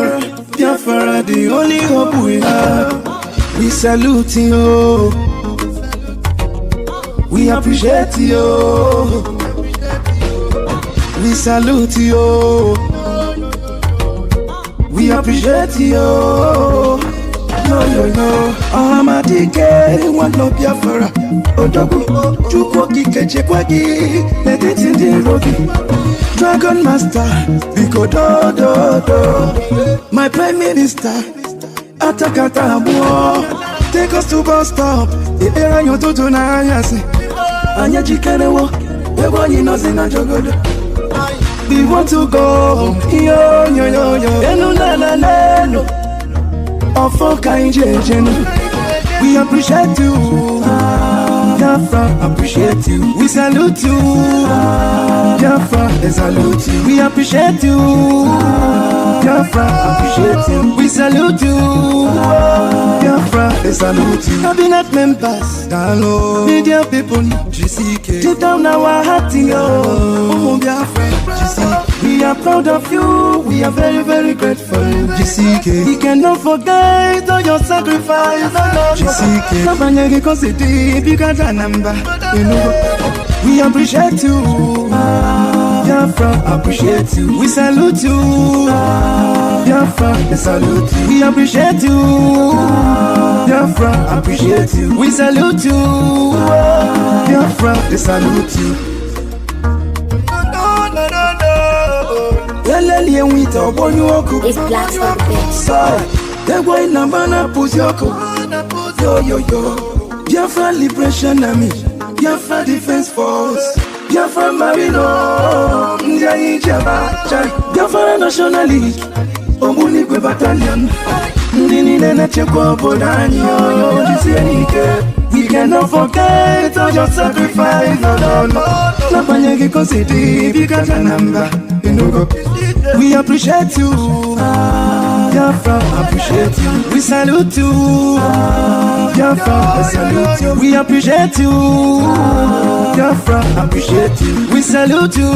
Biafra, Biafra, the only hope we have. We salute you, we appreciate you, we salute you, we appreciate you. No, Amadike, one no Biafra, Odogu, Chuko Kike Chekwagi, let it in the road. Dragon Master, Biko do, my Prime Minister, Atakata Abo, take us to bus stop, the era you do to Nayase, Anya Chikerewo, the one you know in a jogodo. We want to go, yo, no. We appreciate you, Biafra, appreciate you. We salute you, Biafra, they salute you. We appreciate you, Biafra, appreciate you. We salute you, Biafra, they salute you. Cabinet members, down low, media people, GCK, deep down our heart, yo, Biafra, GCK. We are proud of you, we are very, very grateful, GCK. We cannot forget all your sacrifice, GCK. Nobody can say deep, you got a number, you know. We appreciate you, Biafra, appreciate you. We salute you, Biafra, they salute you. We appreciate you, Biafra, appreciate you. We salute you, Biafra, they salute you. It's Black on the Beat. Sorry, the boy Nambana Puzyoko. Yo. Biafra Liberation Army, Biafra Defense Force, Biafra Marino, Biafra National League, Omunikwe Battalion, Ndini Nene Chekwa Bodanyo, we cannot forget all your sacrifice, no. Napanyagi Kositi, Bikata Namba, we appreciate you, Biafra, appreciate you. We salute you, Biafra, we salute you. We appreciate you, Biafra, appreciate you. We salute you,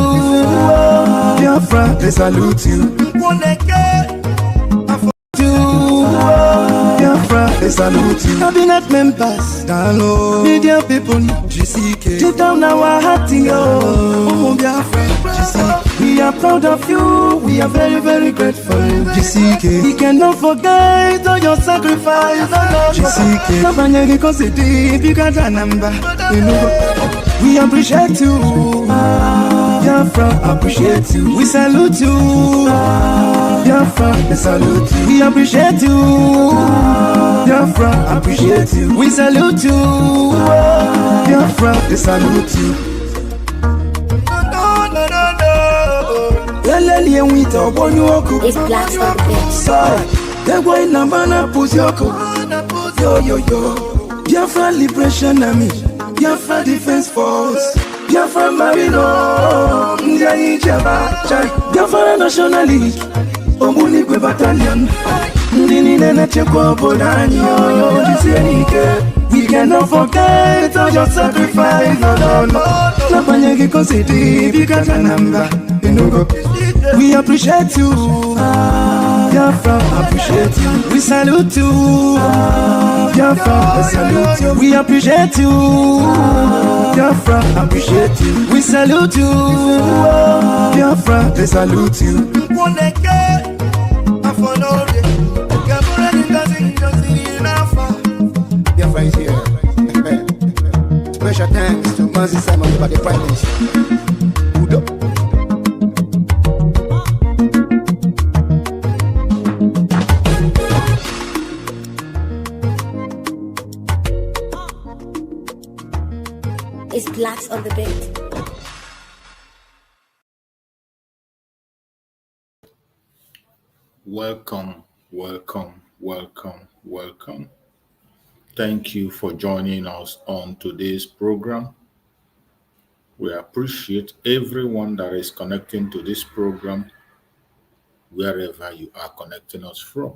Biafra, they salute you. Biafra, they salute you. Cabinet members, down low, media people, GCK, deep down our heart, yo, Biafra, GCK. We are proud of you, we are very, very grateful, GCK. We cannot forget all your sacrifice, GCK. Nobody can say deep, you got a number, you know. We appreciate you, Biafra, appreciate you. We salute you, Biafra, they salute you. We appreciate you, Biafra, appreciate you. We salute you, Biafra, they salute you. It's Black on the Beat. Sorry, the boy Nambana Puzyoko. Yo. Biafra Liberation Army, Biafra Defense Force, Biafra Marino, Biafra National League, Omunikwe Battalion, Ndini Nene Chekwa Bodanyo, we cannot forget all your sacrifice, no. Napanyagi Kositi, Bikata Namba, you know. We appreciate you, Biafra, appreciate you. We salute you, Biafra, we salute you. We appreciate you, Biafra, appreciate you. We salute you, Biafra, they salute you. Biafra is here. Special thanks to Mazi Simon for the Prime Minister. It's Black on the Beat. Welcome. Thank you for joining us on today's program. We appreciate everyone that is connecting to this program, wherever you are connecting us from.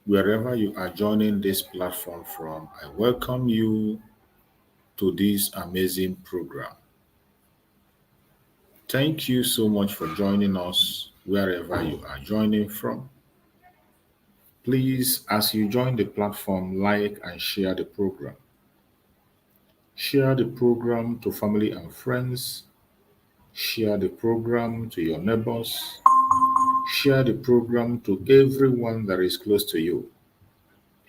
Wherever you are joining this platform from, I welcome you to this amazing program. Thank you so much for joining us wherever you are joining from. Please, as you join the platform, like and share the program. Share the program to family and friends. Share the program to your neighbors. Share the program to everyone that is close to you.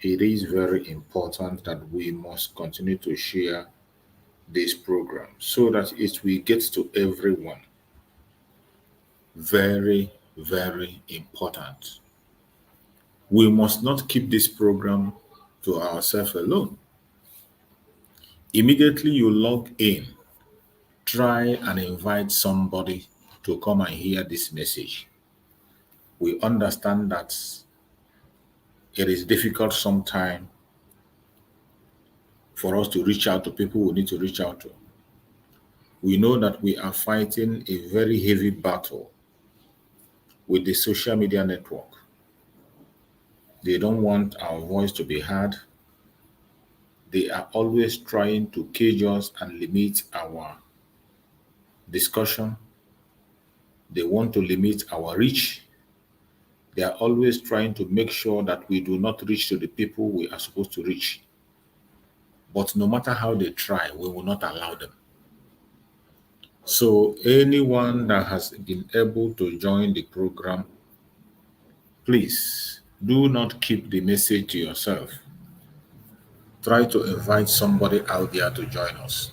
It is very important that we must continue to share this program so that it will get to everyone. Very, very important. We must not keep this program to ourselves alone. Immediately you log in, try and invite somebody to come and hear this message. We understand that it is difficult sometimes for us to reach out to people we need to reach out to. We know that we are fighting a very heavy battle with the social media network. They don't want our voice to be heard. They are always trying to cage us and limit our discussion. They want to limit our reach. They are always trying to make sure that we do not reach to the people we are supposed to reach. But no matter how they try, we will not allow them. So anyone that has been able to join the program, please do not keep the message to yourself. Try to invite somebody out there to join us.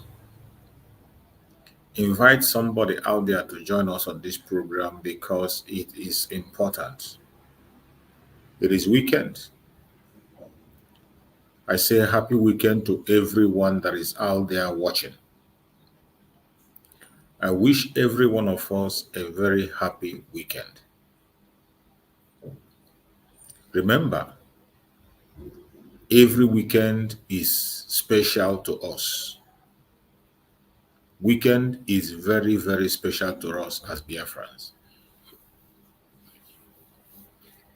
Invite somebody out there to join us on this program because it is important. It is weekend. I say happy weekend to everyone that is out there watching. I wish every one of us a very happy weekend. Remember, every weekend is special to us. Weekend is very, very special to us as Biafrans.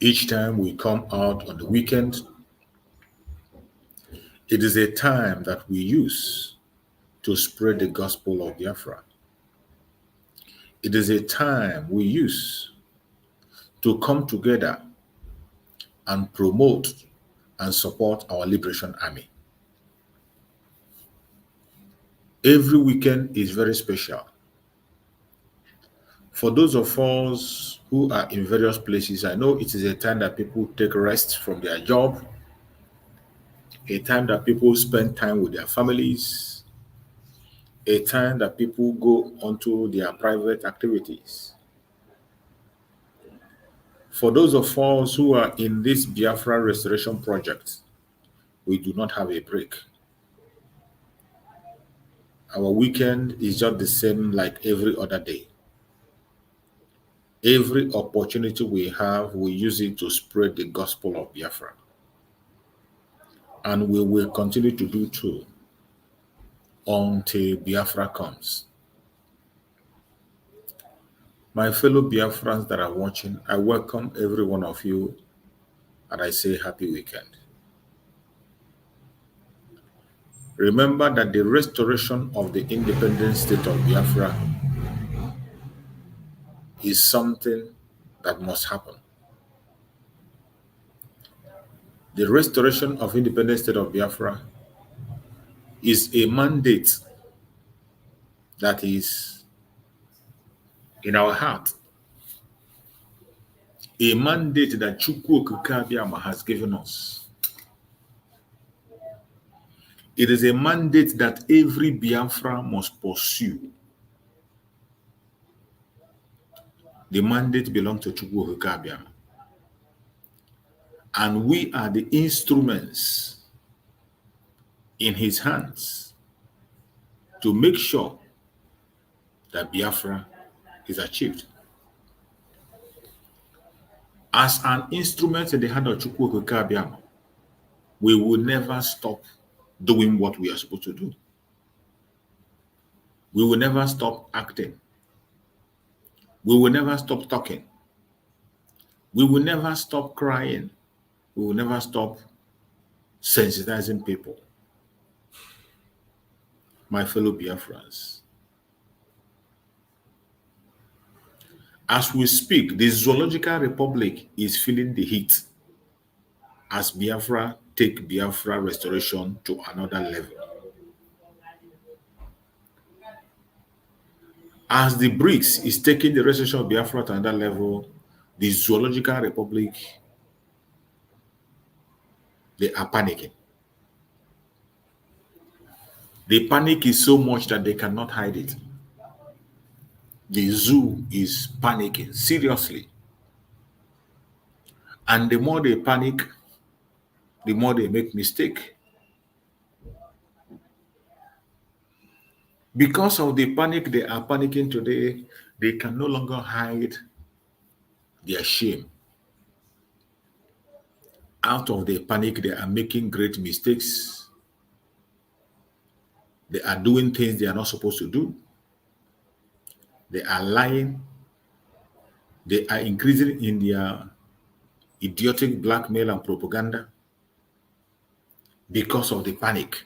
Each time we come out on the weekend, it is a time that we use to spread the gospel of Biafra. It is a time we use to come together and promote and support our liberation army. Every weekend is very special. For those of us who are in various places, I know it is a time that people take rest from their job, a time that people spend time with their families, a time that people go onto their private activities. For those of us who are in this Biafra restoration project, we do not have a break. Our weekend is just the same like every other day. Every opportunity we have, we use it to spread the gospel of Biafra. And we will continue to do so until Biafra comes. My fellow Biafrans that are watching, I welcome every one of you and I say happy weekend. Remember that the restoration of the independent state of Biafra is something that must happen. The restoration of independent state of Biafra is a mandate that is in our heart. A mandate that Chukwu Okike Abiama has given us. It is a mandate that every Biafra must pursue. The mandate belongs to Chukwu Okike Abiama. And we are the instruments in his hands to make sure that Biafra is achieved. As an instrument in the hand of Chukwu Okike Abiama, we will never stop doing what we are supposed to do. We will never stop acting. We will never stop talking. We will never stop crying. We will never stop sensitizing people. My fellow Biafrans, As we speak, the Zoological Republic is feeling the heat as Biafra take Biafra restoration to another level. As the BRICS is taking the restoration of Biafra to another level, the Zoological Republic, they are panicking. The panic is so much that they cannot hide it. The zoo is panicking seriously. And the more they panic, the more they make mistake. Because of the panic they are panicking today, they can no longer hide their shame. Out of the panic, they are making great mistakes. They are doing things they are not supposed to do. They are lying. They are increasing in their idiotic blackmail and propaganda because of the panic.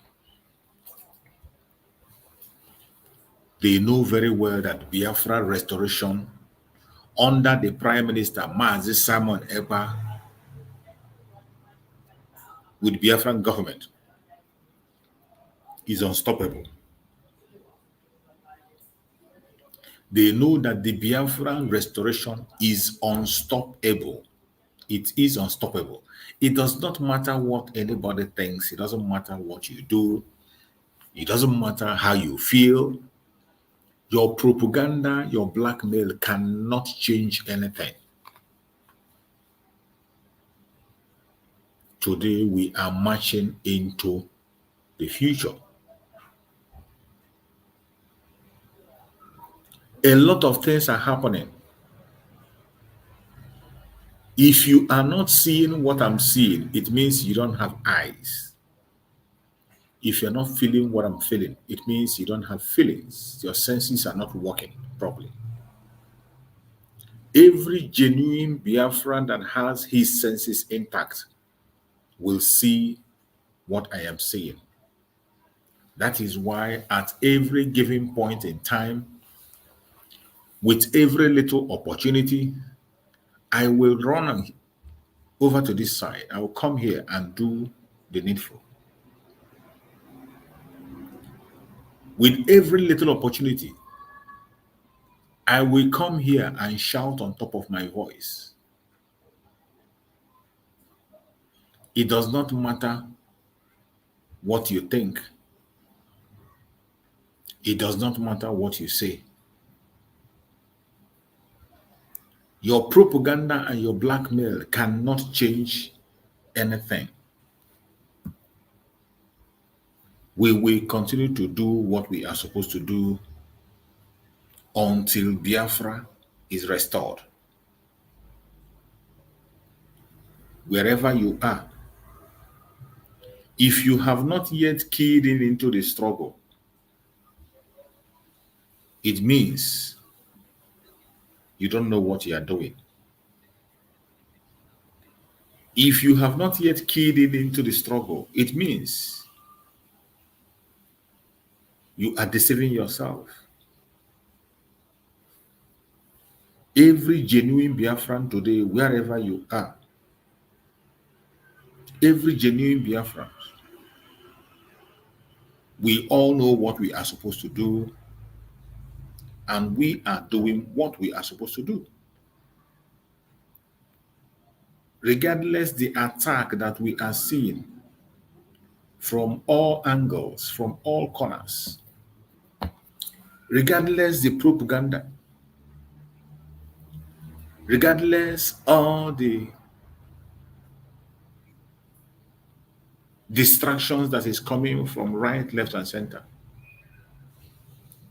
They know very well that Biafra restoration under the Prime Minister Mazi Simon Ekpa with Biafran government is unstoppable. They know that the Biafran restoration is unstoppable. It is unstoppable. It does not matter what anybody thinks. It doesn't matter what you do. It doesn't matter how you feel. Your propaganda, your blackmail cannot change anything. Today, we are marching into the future. A lot of things are happening. If you are not seeing what I'm seeing, it means you don't have eyes. If you're not feeling what I'm feeling, it means you don't have feelings. Your senses are not working properly. Every genuine Biafran that has his senses intact will see what I am saying. That is why at every given point in time, with every little opportunity, I will run over to this side. I will come here and do the needful. With every little opportunity, I will come here and shout on top of my voice. It does not matter what you think. It does not matter what you say. Your propaganda and your blackmail cannot change anything. We will continue to do what we are supposed to do until Biafra is restored. Wherever you are, if you have not yet keyed in into the struggle, it means you don't know what you are doing. If you have not yet keyed in into the struggle, it means you are deceiving yourself. Every genuine Biafran today, wherever you are, every genuine Biafran, we all know what we are supposed to do, and we are doing what we are supposed to do. Regardless the attack that we are seeing from all angles, from all corners, regardless the propaganda, regardless all the distractions that is coming from right, left, and center,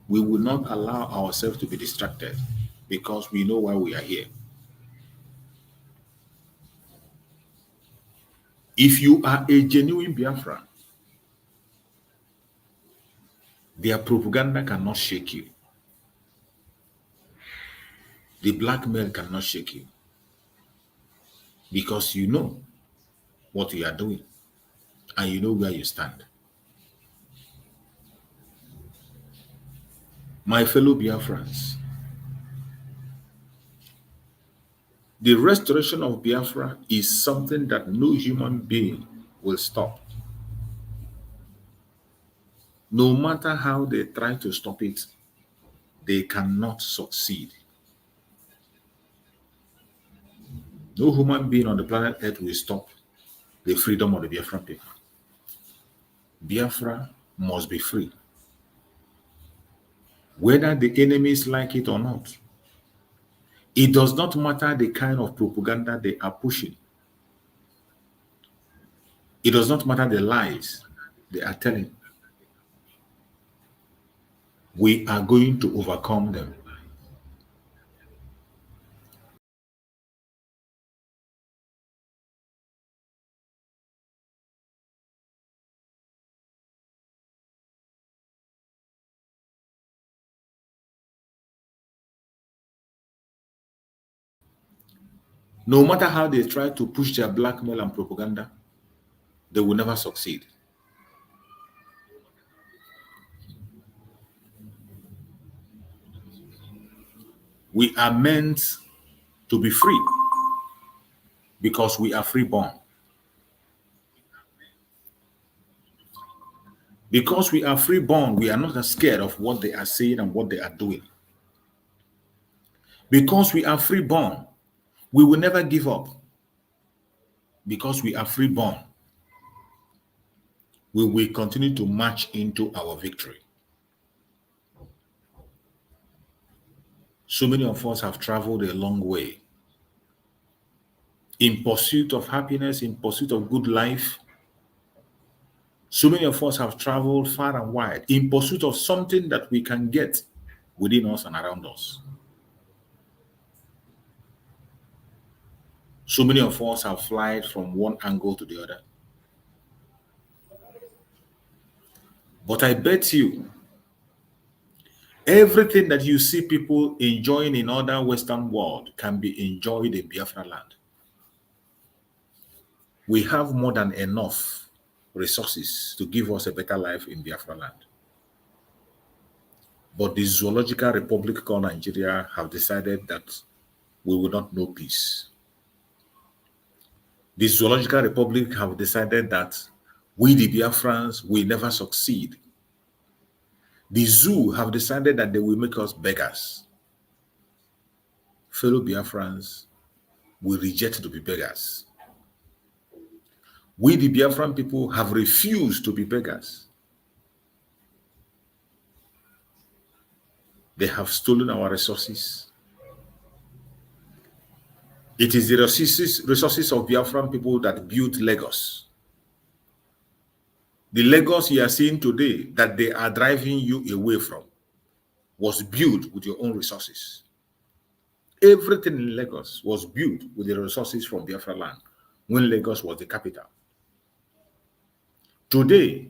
we will not allow ourselves to be distracted because we know why we are here. If you are a genuine Biafran, their propaganda cannot shake you. The blackmail cannot shake you because you know what you are doing and you know where you stand. My fellow Biafrans, The restoration of Biafra is something that no human being will stop. No matter how they try to stop it, they cannot succeed. No human being on the planet Earth will stop the freedom of the Biafran people. Biafra must be free. Whether the enemies like it or not, it does not matter the kind of propaganda they are pushing. It does not matter the lies they are telling. We are going to overcome them. No matter how they try to push their blackmail and propaganda, they will never succeed. We are meant to be free because we are freeborn. Because we are freeborn, we are not scared of what they are saying and what they are doing. Because we are freeborn, we will never give up. Because we are freeborn, we will continue to march into our victory. So many of us have traveled a long way in pursuit of happiness, in pursuit of good life. So many of us have traveled far and wide in pursuit of something that we can get within us and around us. So many of us have flied from one angle to the other. But I bet you, everything that you see people enjoying in other Western world can be enjoyed in Biafra land. We have more than enough resources to give us a better life in Biafra land. But the Zoological Republic called Nigeria have decided that we will not know peace. The Zoological Republic have decided that we, the Biafrans, will never succeed. The zoo have decided that they will make us beggars. Fellow Biafrans, we reject to be beggars. We, the Biafran people, have refused to be beggars. They have stolen our resources. It is the resources of Biafran people that built Lagos. The Lagos you are seeing today that they are driving you away from was built with your own resources. Everything in Lagos was built with the resources from Biafra land when Lagos was the capital. Today,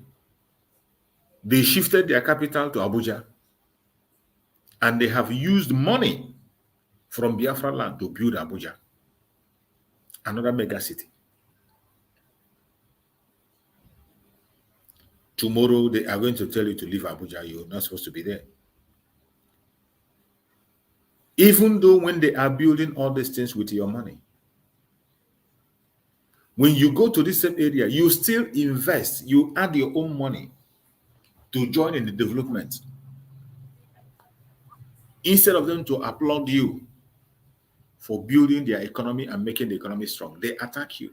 they shifted their capital to Abuja and they have used money from Biafra land to build Abuja, another mega city. Tomorrow, they are going to tell you to leave Abuja. You're not supposed to be there. Even though when they are building all these things with your money, when you go to this same area, you still invest, you add your own money to join in the development. Instead of them to applaud you for building their economy and making the economy strong, they attack you.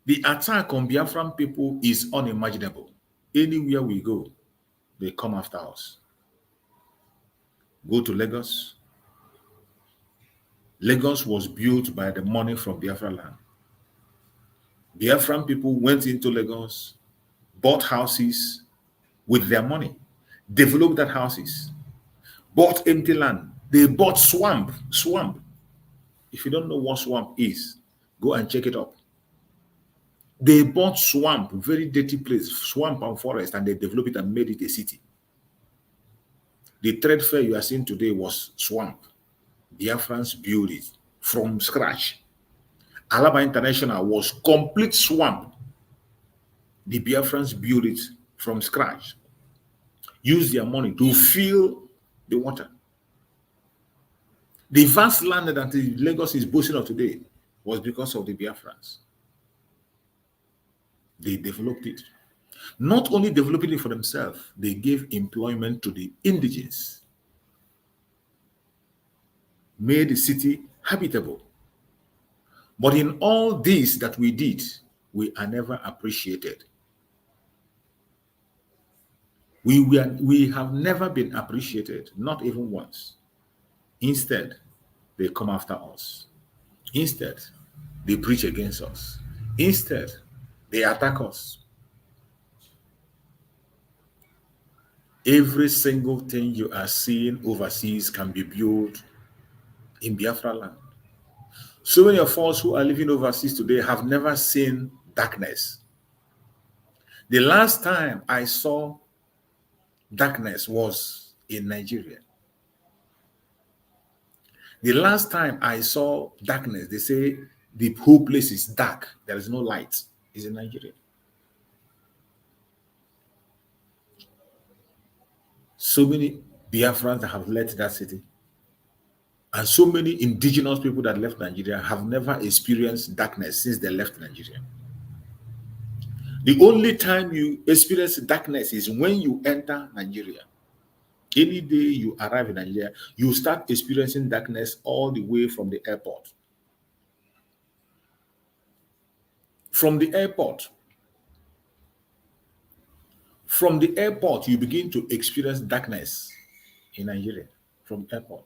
The attack on Biafran people is unimaginable. Anywhere we go, they come after us. Go to Lagos. Lagos was built by the money from Biafra land. Biafran people went into Lagos, bought houses with their money, developed that houses, bought empty land. They bought swamp. If you don't know what swamp is, go and check it up. They bought swamp, very dirty place, swamp and forest, and they developed it and made it a city. The trade fair you are seeing today was swamp. Biafrans built it from scratch. Alaba International was complete swamp. The Biafrans built it from scratch. Use their money to fill the water. The vast land that Lagos is boasting of today was because of the Biafrans. They developed it. Not only developing it for themselves, they gave employment to the indigenous, made the city habitable. But in all this that we did, we are never appreciated. We have never been appreciated, not even once. Instead, they come after us. Instead, they preach against us. Instead, they attack us. Every single thing you are seeing overseas can be built in Biafra land. So many of us who are living overseas today have never seen darkness. The last time I saw darkness was in Nigeria. The last time I saw darkness, they say the whole place is dark, there is no light, is in Nigeria. So many Biafrans that have left that city, and so many indigenous people that left Nigeria have never experienced darkness since they left Nigeria. The only time you experience darkness is when you enter Nigeria. Any day you arrive in Nigeria, you start experiencing darkness all the way from the airport. From the airport, you begin to experience darkness in Nigeria. From airport.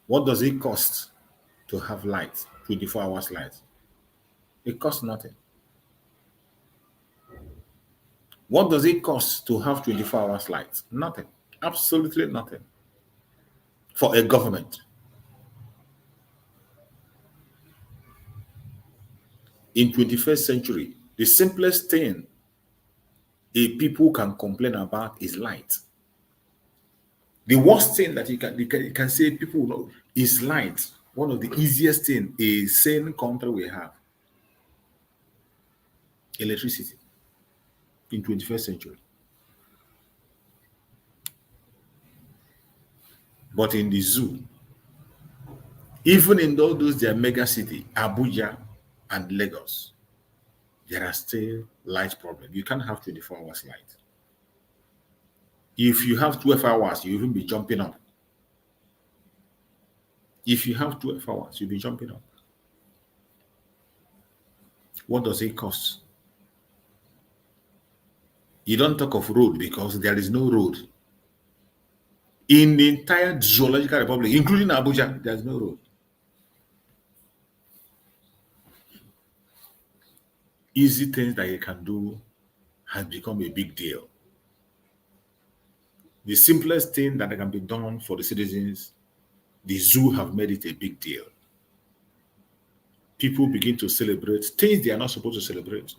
What does it cost to have light, 24 hours light? It costs nothing. What does it cost to have 24 hours light? Nothing. Absolutely nothing. For a government. In 21st century, the simplest thing a people can complain about is light. The worst thing that you can say people know is light. One of the easiest things a sane country will have. Electricity. In 21st century. But in the zoo, even in all those their mega city, Abuja and Lagos, there are still light problems. You can't have 24 hours light. If you have 12 hours, you even be jumping up. If you have 12 hours, you'll be jumping up. What does it cost? You don't talk of road because there is no road. In the entire Zoological Republic, including Abuja, there's no road. Easy things that you can do has become a big deal. The simplest thing that can be done for the citizens, the zoo have made it a big deal. People begin to celebrate things they are not supposed to celebrate.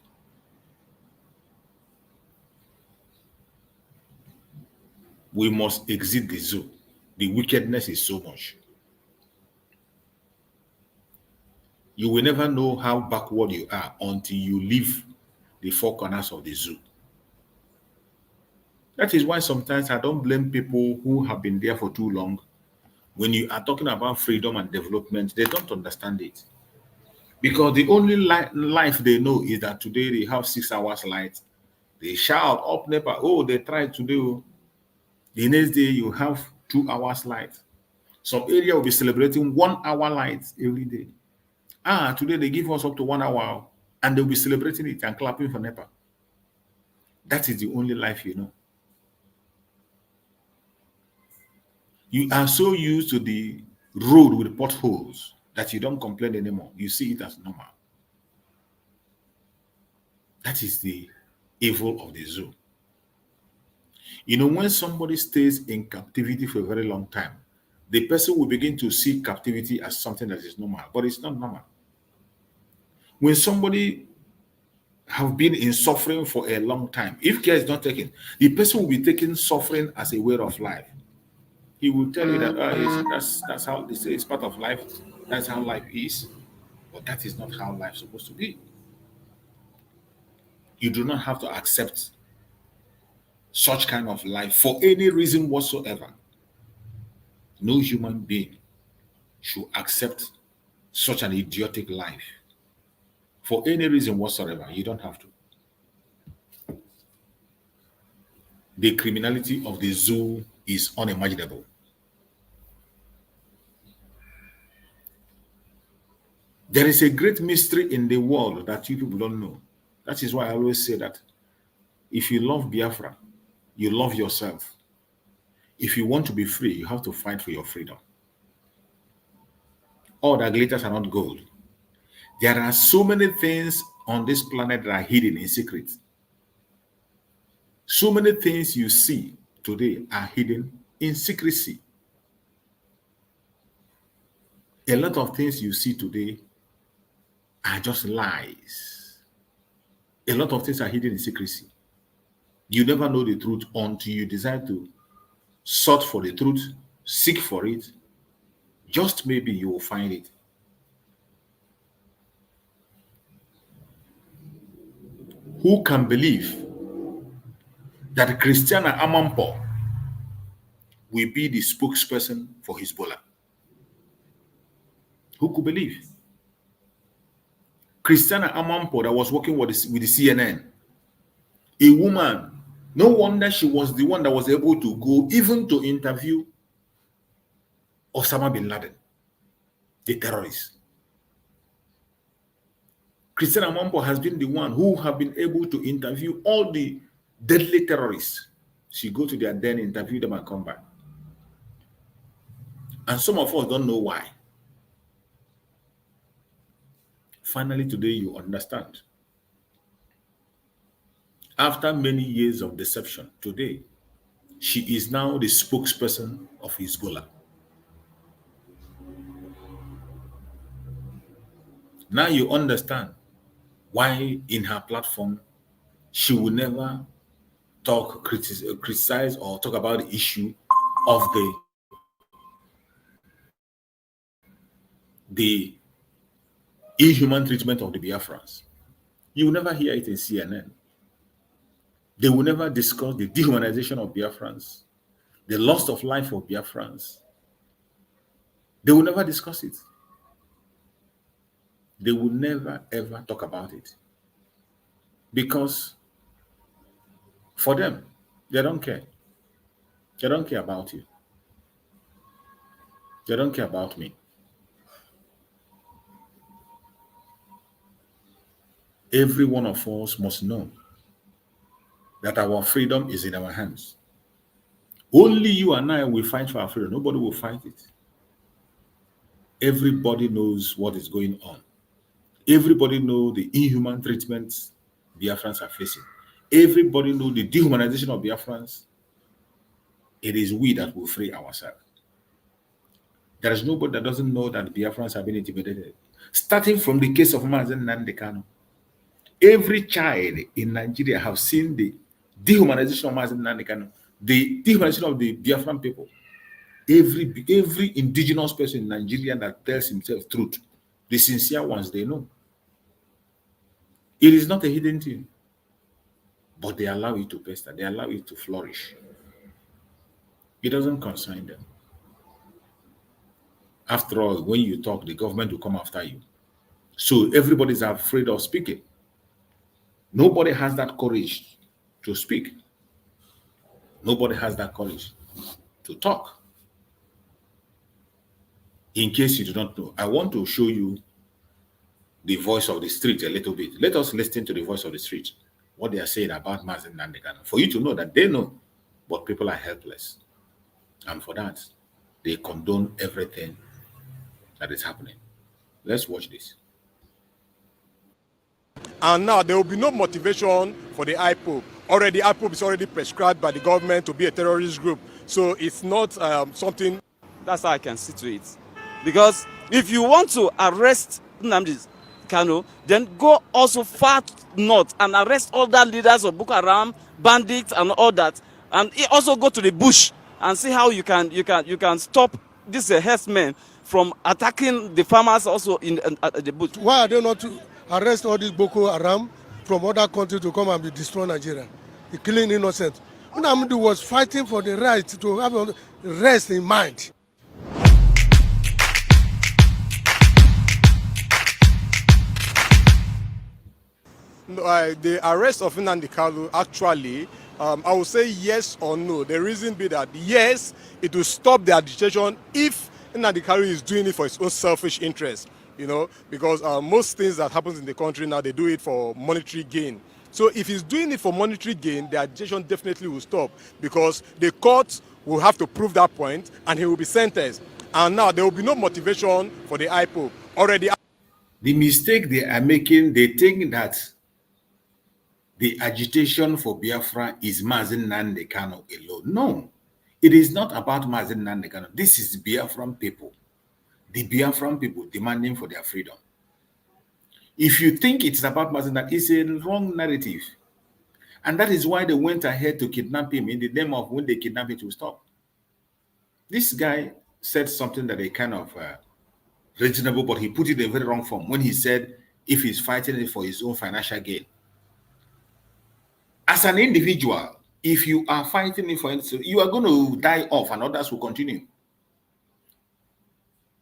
We must exit the zoo. The wickedness is so much. You will never know how backward you are until you leave the four corners of the zoo. That is why sometimes I don't blame people who have been there for too long. When you are talking about freedom and development, they don't understand it. Because the only life they know is that today they have 6 hours light. They shout up NEPA, oh, they tried to do. The next day you have 2 hours light. Some area will be celebrating 1 hour light every day. Today they give us up to 1 hour and they'll be celebrating it and clapping for NEPA. That is the only life you know. You are so used to the road with potholes that you don't complain anymore. You see it as normal. That is the evil of the zoo. You know, when somebody stays in captivity for a very long time, the person will begin to see captivity as something that is normal, but it's not normal. When somebody have been in suffering for a long time, if care is not taken, the person will be taking suffering as a way of life. He will tell you that that's how they say it's part of life. That's how life is. But that is not how life is supposed to be. You do not have to accept such kind of life for any reason whatsoever. No human being should accept such an idiotic life for any reason whatsoever. You don't have to. The criminality of the zoo is unimaginable. There is a great mystery in the world that you people don't know. That is why I always say that if you love Biafra, you love yourself. If you want to be free, you have to fight for your freedom. All that glitters are not gold. There are so many things on this planet that are hidden in secret. So many things you see today are hidden in secrecy. A lot of things you see today are just lies. A lot of things are hidden in secrecy. You never know the truth until you decide to search for the truth, seek for it. Just maybe you will find it. Who can believe that Christiana Amanpour will be the spokesperson for Hezbollah? Who could believe? Christiana Amanpour that was working with the CNN, a woman, no wonder she was the one that was able to go even to interview Osama bin Laden, the terrorist. Christiana Amanpour has been the one who have been able to interview all the deadly terrorists. She go to their den, interview them, and come back. And some of us don't know why. Finally, today you understand. After many years of deception, today she is now the spokesperson of Hezbollah. Now you understand why in her platform she will never talk, criticize, or talk about the issue of the inhuman treatment of the Biafrans. You will never hear it in CNN. They will never discuss the dehumanization of Biafrans, the loss of life of Biafrans. They will never discuss it. They will never ever talk about it. Because for them, they don't care. They don't care about you. They don't care about me. Every one of us must know that our freedom is in our hands. Only you and I will fight for our freedom. Nobody will fight it. Everybody knows what is going on. Everybody knows the inhuman treatments Biafrans are facing. Everybody knows the dehumanization of Biafrans. It is we that will free ourselves. There is nobody that doesn't know that Biafrans have been intimidated. Starting from the case of Mazen Nandekano. Every child in Nigeria have seen the dehumanization of Mazen Nandekano, the dehumanization of the Biafran people. Every indigenous person in Nigeria that tells himself truth, the sincere ones, they know. It is not a hidden thing, but they allow it to pester. They allow it to flourish. It doesn't concern them. After all, when you talk, the government will come after you. So everybody is afraid of speaking. Nobody has that courage to speak. Nobody has that courage to talk. In case you do not know, I want to show you the voice of the street a little bit. Let us listen to the voice of the street, what they are saying about Mazen Nandekano, for you to know that they know, but people are helpless. And for that, they condone everything that is happening. Let's watch this. And now there will be no motivation for the IPOB. Already, IPOB is already prescribed by the government to be a terrorist group. So it's not something. That's how I can see to it. Because if you want to arrest Nnamdi Kanu, then go also far north and arrest all the leaders of Boko Haram, bandits, and all that, and also go to the bush and see how you can stop these herdsmen from attacking the farmers also in the bush. Why are they not to arrest all these Boko Haram from other countries to come and be destroying Nigeria, killing innocent? Nnamdi was fighting for the right to have a rest in mind. No, the arrest of Nnamdi Kanu actually, I would say yes or no. The reason be that yes, it will stop the agitation if Nnamdi Kanu is doing it for his own selfish interest. You know, because most things that happens in the country now, they do it for monetary gain. So if he's doing it for monetary gain, the agitation definitely will stop because the court will have to prove that point and he will be sentenced. And now there will be no motivation for the IPOB. Already. The mistake they are making, they think that the agitation for Biafra is Mazen Nnamdi Kanu alone. No, it is not about Mazen Nnamdi Kanu. This is Biafran people. The Biafran people demanding for their freedom. If you think it's about Mazen Nnamdi, it's a wrong narrative. And that is why they went ahead to kidnap him in the name of when they kidnap him to stop. This guy said something that they kind of reasonable, but he put it in a very wrong form when he said if he's fighting it for his own financial gain. As an individual, if you are fighting it for it, you are going to die off and others will continue.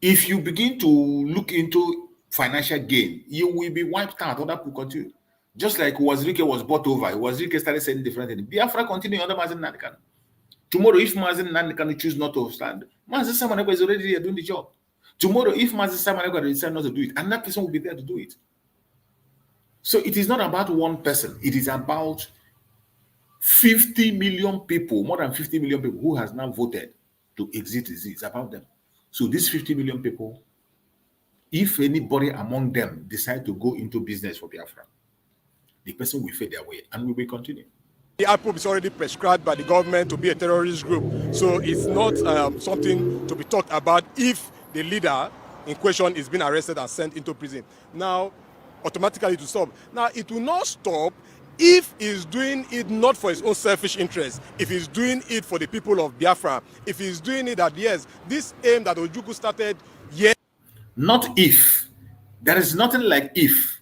If you begin to look into financial gain, you will be wiped out, other people continue. Just like Wazirike was bought over, Wazirike started saying different things. Biafra continue under Mazen Nnamdi Kanu. Tomorrow, if Mazen Nnamdi Kanu choose not to stand, Mazen Samanegwa is already there doing the job. Tomorrow, if Mazen Samanegwa decides not to do it, another person will be there to do it. So it is not about one person. It is about 50 million people, more than 50 million people who has now voted to exit the Z. It's about them. So these 50 million people, if anybody among them decide to go into business for Biafra, the person will fade their way and we will continue. The IPOB is already prescribed by the government to be a terrorist group. So it's not something to be talked about if the leader in question is being arrested and sent into prison. Now, automatically it will stop. Now, it will not stop if he's doing it not for his own selfish interest, if he's doing it for the people of Biafra, if he's doing it that, yes, this aim that Ojukwu started, yes. Not if. There is nothing like if.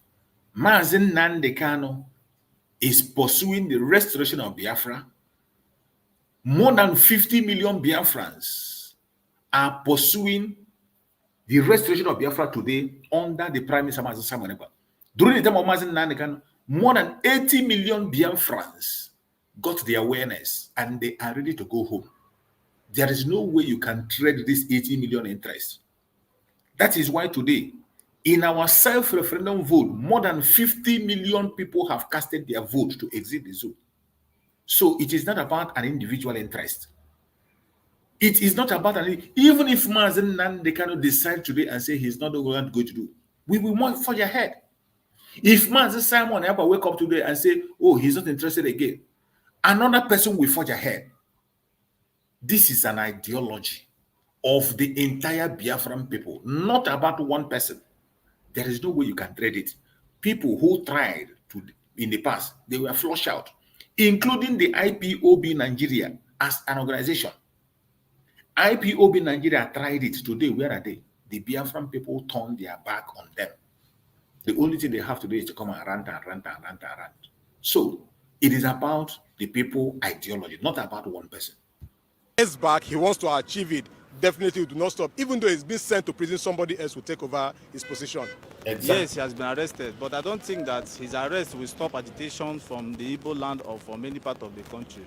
Mazen Nnamdi Kanu is pursuing the restoration of Biafra. More than 50 million Biafrans are pursuing the restoration of Biafra today under the Prime Minister Mazen Samanegwa. During the time of Mazen Nnamdi Kanu, more than 80 million Biafrans got the awareness and they are ready to go home. There is no way you can trade this 80 million interest. That is why today, in our self-referendum vote, more than 50 million people have casted their vote to exit the zoo. So it is not about an individual interest. It is not about even if Mazen Nnamdi Kanu decide today and say he's not going to go to do, we will move for your head. If Mazen Simon ever wake up today and say, oh, he's not interested again, another person will forge ahead. This is an ideology of the entire Biafran people, not about one person. There is no way you can trade it. People who tried to in the past, they were flushed out, including the IPOB Nigeria as an organization. IPOB Nigeria tried it today. Where are they? The Biafran people turned their back on them. The only thing they have to do is to come and rant and rant and rant and rant. So it is about the people ideology, not about one person. Years back, he wants to achieve it. Definitely will not stop. Even though he's been sent to prison, somebody else will take over his position. Exactly. Yes, he has been arrested, but I don't think that his arrest will stop agitation from the Igbo land or from any part of the country.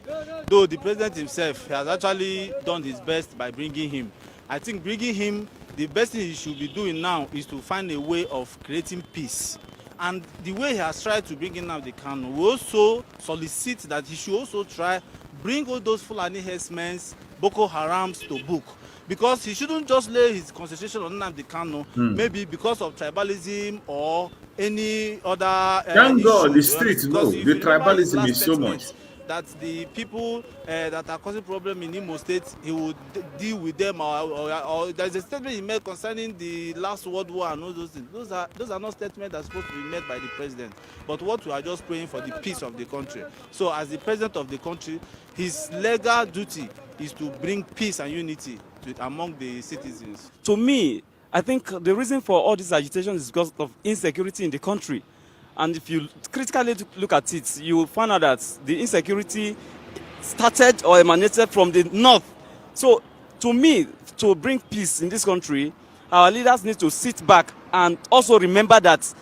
Though the president himself has actually done his best by bringing him. I think bringing him, the best thing he should be doing now is to find a way of creating peace. And the way he has tried to bring in Nnamdi Kanu, we also solicit that he should also try bring all those Fulani herdsmen, Boko Harams to book. Because he shouldn't just lay his concentration on Nnamdi Kanu, maybe because of tribalism or any other Thank God, the streets know the tribalism is so much. That the people that are causing problem in Imo State, he would deal with them, or there's a statement he made concerning the last World War and all those things. Those are not statements that are supposed to be made by the president. But what we are just praying for the peace of the country. So as the president of the country, his legal duty is to bring peace and unity among the citizens. To me, I think the reason for all this agitation is because of insecurity in the country. And if you critically look at it, you will find out that the insecurity started or emanated from the north. So to me, to bring peace in this country, our leaders need to sit back and also remember that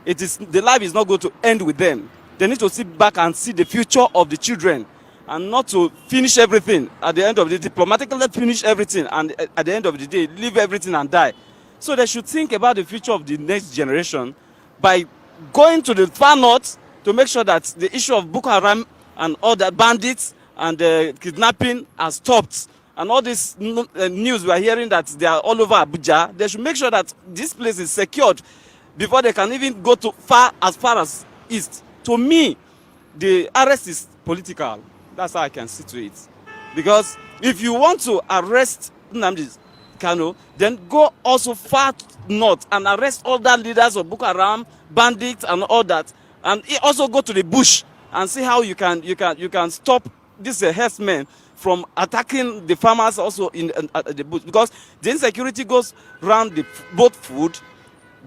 the life is not going to end with them. They need to sit back and see the future of the children, and not to finish everything at the end of the day, diplomatically finish everything, and at the end of the day, leave everything and die. So they should think about the future of the next generation by going to the far north to make sure that the issue of Boko Haram and all the bandits and kidnapping are stopped. And all this news we are hearing that they are all over Abuja, they should make sure that this place is secured before they can even go as far as east. To me, the arrest is political. That's how I can see to it. Because if you want to arrest Nnamdi Kanu, then go also far north and arrest all the leaders of Boko Haram, bandits, and all that, and also go to the bush and see how you can stop these herdsmen from attacking the farmers also in the bush, because the insecurity goes around both food,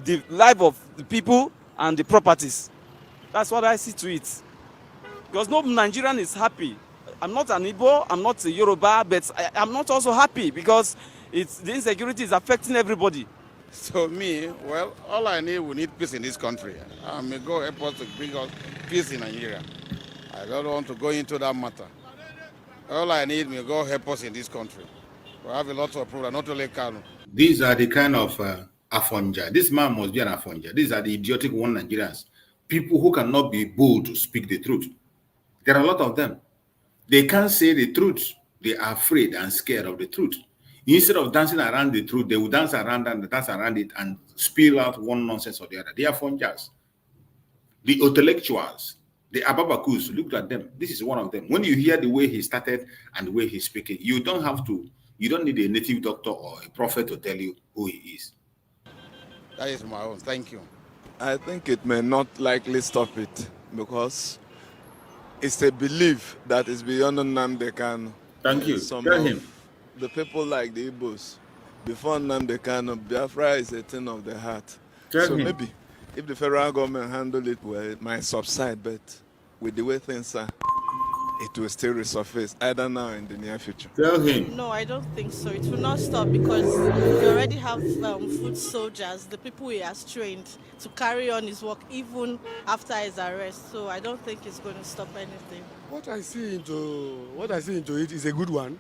the life of the people, and the properties. That's what I see to it. Because no Nigerian is happy. I'm not an Igbo, I'm not a Yoruba, but I'm not also happy because the insecurity is affecting everybody. So me, well, all I need, we need peace in this country. I may go help us to bring us peace in Nigeria. I don't want to go into that matter. All I need, may go help us in this country. We have a lot of problems, not only Kanu. These are the kind of Afonja. This man must be an Afonja. These are the idiotic one Nigerians. People who cannot be bold to speak the truth. There are a lot of them. They can't say the truth. They are afraid and scared of the truth. Instead of dancing around the truth, they will dance around it and spill out one nonsense or the other. They are Fonjas. The intellectuals, the Ababakus, look at them. This is one of them. When you hear the way he started and the way he's speaking, you don't need a native doctor or a prophet to tell you who he is. That is my own. Thank you. I think it may not likely stop it because it's a belief that is beyond Nnamdi Kanu. Thank you. Tell him. The people like the Igbos, before Nnamdi Kanu, Biafra is a thing of the heart. Tell him. Maybe if the federal government handle it well, it might subside, but with the way things are, it will still resurface, either now or in the near future. Tell him. No, I don't think so. It will not stop because we already have foot soldiers, the people he has trained to carry on his work even after his arrest. So I don't think it's going to stop anything. What I see into it is a good one,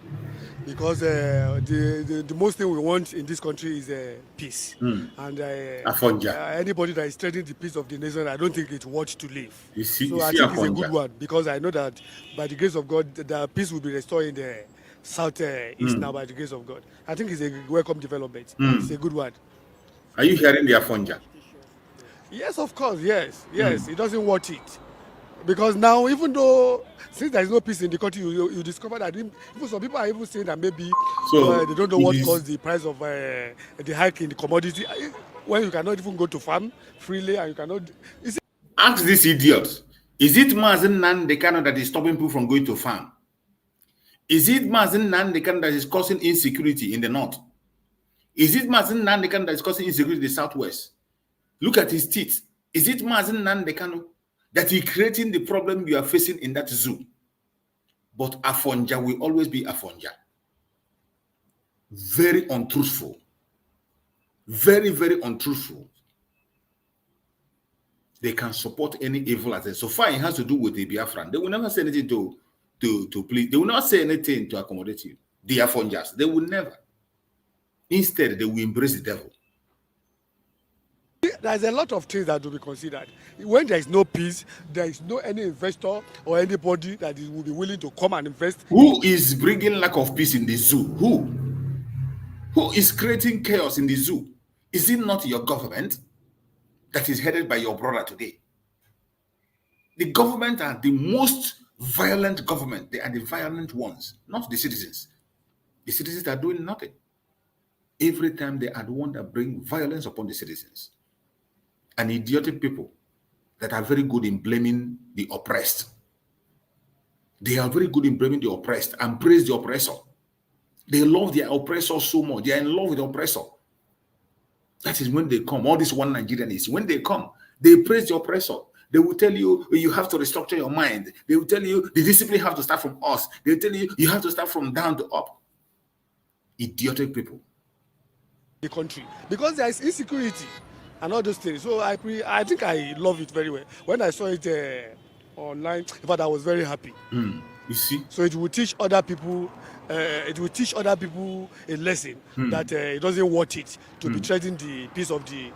because the most thing we want in this country is peace. And anybody that is threatening the peace of the nation, I don't think it's worth to live. I think it's a good one, because I know that by the grace of God, the peace will be restored in the southeast now by the grace of God. I think it's a welcome development. It's a good one. Are you hearing the Afonja? Yes, of course. Yes. It doesn't want it. Because now, even though, since there is no peace in the country, you discover that even some people are even saying that maybe they don't know what caused the price of the hike in the commodity. When you cannot even go to farm freely and you cannot... Ask this idiot. Is it Mazen Nnamdi Kanu that is stopping people from going to farm? Is it Mazen Nnamdi Kanu that is causing insecurity in the north? Is it Mazen Nnamdi Kanu that is causing insecurity in the southwest? Look at his teeth. Is it Mazen Nnamdi Kanu that is creating the problem you are facing in that zoo? But Afonja will always be Afonja. Very untruthful. Very, very untruthful. They can support any evil as so far it has to do with the Biafran. They will never say anything to please. They will not say anything to accommodate you. The Afonjas, they will never. Instead, they will embrace the devil. There's a lot of things that will be considered. When there is no peace, there is no any investor or anybody that will be willing to come and invest. Who is bringing lack of peace in the zoo? Who is creating chaos in the zoo? Is it not your government that is headed by your brother today? The government are the most violent government. They are the violent ones, not the citizens. The citizens are doing nothing. Every time they are the one that bring violence upon the citizens. And idiotic people that are very good in blaming the oppressed. They are very good in blaming the oppressed and praise the oppressor. They love their oppressor so much. They are in love with the oppressor. That is when they come. All this one Nigerian is when they come, they praise the oppressor. They will tell you, you have to restructure your mind. They will tell you, the discipline have to start from us. They will tell you, you have to start from down to up. Idiotic people. The country, because there is insecurity and all those things. So I think I love it very well. When I saw it online, in fact, I was very happy. You see? So it will teach other people. It will teach other people a lesson that it doesn't worth it to be threatening the peace of the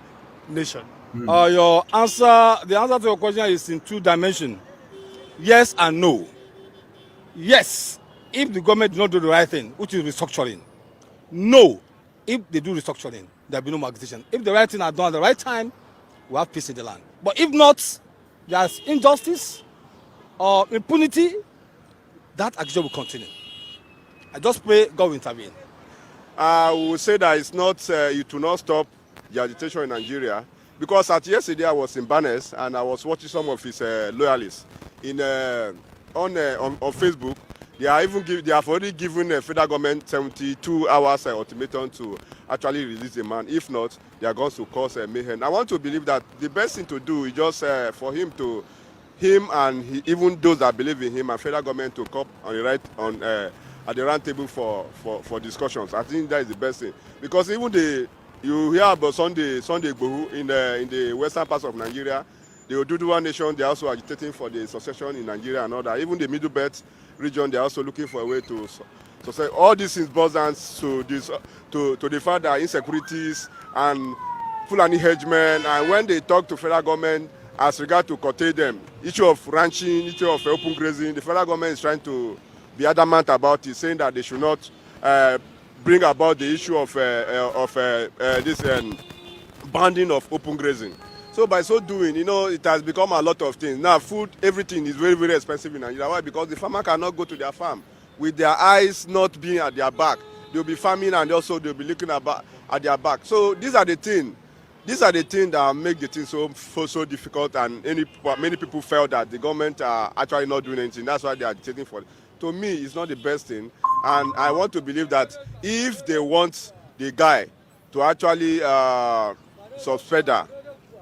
nation. The answer to your question is in two dimensions. Yes and no. Yes, if the government do not do the right thing, which is restructuring. No, if they do restructuring, there will be no marginalization. If the right thing are done at the right time, we have peace in the land. But if not, there's injustice or impunity, that action will continue. I just pray God will intervene. I would say that it's not, it will not stop the agitation in Nigeria, because yesterday I was in Barnes and I was watching some of his loyalists on Facebook. They have already given the federal government 72 hours ultimatum to actually release the man. If not, they are going to cause mayhem. I want to believe that the best thing to do is just for him and even those that believe in him and federal government to come on the right at the round table for discussions. I think that is the best thing, because even you hear about Sunday Igbohu in the western parts of Nigeria, the Oduduwa nation, they are also agitating for the succession in Nigeria and all that. Even the Middle Belt region, they are also looking for a way to say all these things boils down to the fact that insecurities and Fulani headmen, and when they talk to federal government as regard to curtail them, issue of ranching, issue of open grazing, the federal government is trying to be adamant about it, saying that they should not bring about the issue of this banding of open grazing. So by so doing, it has become a lot of things. Now food, everything is very, very expensive in Nigeria. Why? Because the farmer cannot go to their farm with their eyes not being at their back. They'll be farming and also they'll be looking at their back. So these are the things that make the thing so difficult, and many people felt that the government are actually not doing anything. That's why they are agitating for it. To me, it's not the best thing, and I want to believe that if they want the guy to actually suspend her,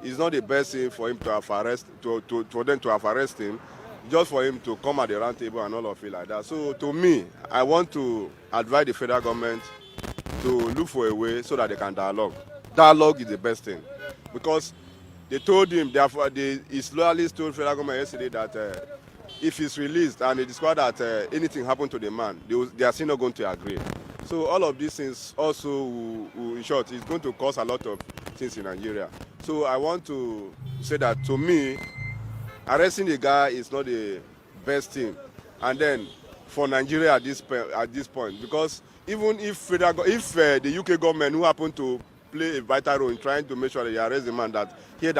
it's not the best thing for him to have for them to have arrested him, just for him to come at the round table and all of it like that. So to me, I want to advise the federal government to look for a way so that they can dialogue. Dialogue is the best thing, because they told him, his loyalists told federal government yesterday that if he's released and they discover that anything happened to the man, they are still not going to agree. So all of these things also, in short, is going to cause a lot of things in Nigeria. So I want to say that, to me, arresting the guy is not the best thing. And then for Nigeria at this point, because even if the UK government, who happen to play a vital role in trying to make sure that they arrest the man, that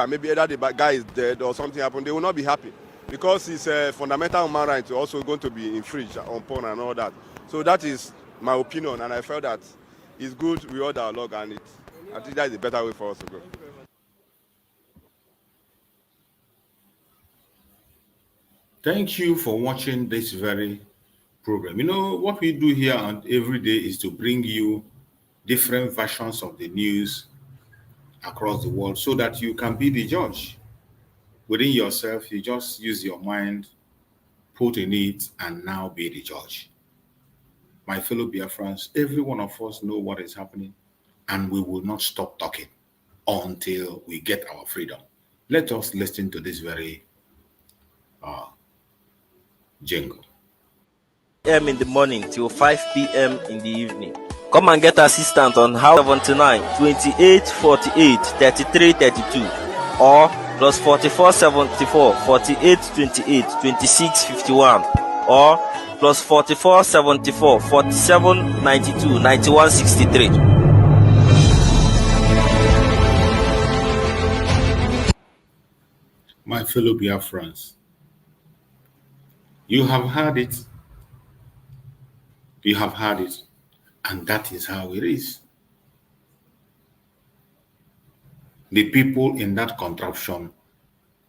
maybe either the guy is dead or something happened, they will not be happy, because it's a fundamental human right also going to be infringed upon and all that. So that is my opinion, and I felt that it's good we all dialogue, and I think that is the better way for us to go. Thank you for watching this very program. What we do here every day is to bring you different versions of the news across the world so that you can be the judge. Within yourself, you just use your mind, put in it, and now be the judge. My fellow Biafrans, every one of us know what is happening, and we will not stop talking until we get our freedom. Let us listen to this very jingle. In the morning till 5 p.m. in the evening. Come and get assistance on how 79 28 48 33 32 or plus 44 74 48 28 26 51 or plus 44 74 47 92 91 63. My fellow Biafrans, you have heard it. You have heard it. And that is how it is. The people in that contraption,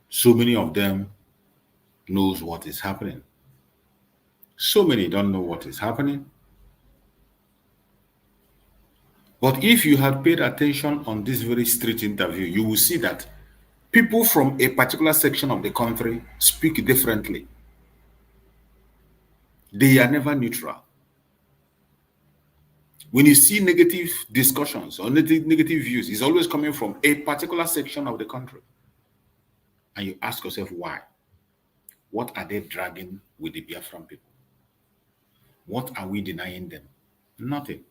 so many of them knows what is happening. So many don't know what is happening. But if you had paid attention on this very street interview, you will see that People from a particular section of the country speak differently. They are never neutral. When you see negative discussions or negative views, it's always coming from a particular section of the country. And you ask yourself why. What are they dragging with the Biafran people? What are we denying them? Nothing.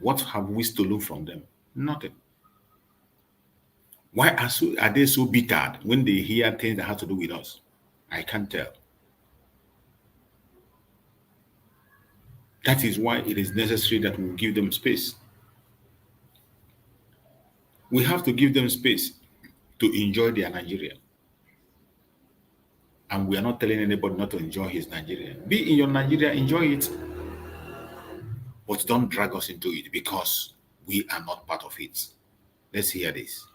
What have we stolen from them? Nothing. Why are they so bitter when they hear things that have to do with us? I can't tell. That is why it is necessary that we give them space. We have to give them space to enjoy their Nigeria. And we are not telling anybody not to enjoy his Nigeria. Be in your Nigeria, enjoy it. But don't drag us into it because we are not part of it. Let's hear this.